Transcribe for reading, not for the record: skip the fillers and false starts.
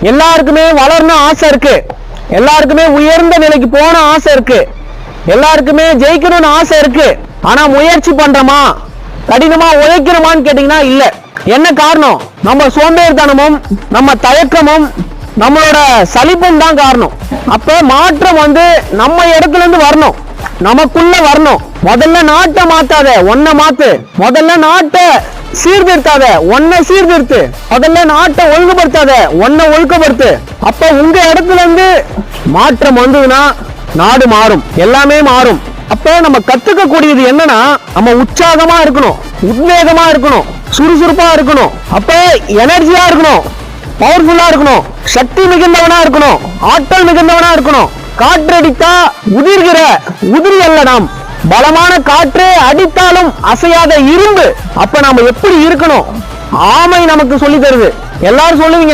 எல்லாருக்குமே வளரணும் ஆசை இருக்கு, எல்லாருக்குமே உயர்ந்த நிலைக்கு போன ஆசை இருக்கு, எல்லாருக்குமே ஜெயிக்கணும்னு ஆசை இருக்கு. ஆனா முயற்சி பண்றோமா, கடினமா உழைக்கிறோமான்னு கேட்டீங்கன்னா இல்ல. என்ன காரணம்? நம்ம சோம்பேறித்தனமும் நம்ம தயக்கமும் நம்மளோட சலிப்பும் தான் காரணம். அப்ப மாற்றம் நம்ம இடத்துல இருந்து வரணும், நமக்குள்ள வரணும். முதல்ல நாட்டை மாத்தாத, ஒன்ன மாத்து. முதல்ல நாட்டை சீர்திருத்தாத, ஒன்ன சீர்திருத்து. முதல்ல நாட்டை ஒழுங்குபடுத்தாத, ஒன்ன ஒழுங்குபடுத்து. அப்ப உங்க இடத்துல இருந்து மாற்றம் வந்ததுன்னா நாடு மாறும், எல்லாமே மாறும். அப்ப நம்ம கத்துக்க கூடியது என்னன்னா, நம்ம உற்சாகமா இருக்கணும், உத்வேகமா இருக்கணும், சுறுசுறுப்பா இருக்கணும், அப்ப எனர்ஜியா இருக்கணும், பவர்ஃபுல்லா இருக்கணும், சக்தி மிகுந்தவனா இருக்கணும், ஆற்றல் மிகுந்தவனா இருக்கணும். காற்றடித்தா உதிர்கிற உதிரி அல்ல நாம், பலமான காற்று அடித்தாலும் அசையாத இரும்பு. அப்ப நாம எப்படி இருக்கணும்? ஆமை நமக்கு சொல்லி தருது. எல்லாரும் சொல்லுவீங்க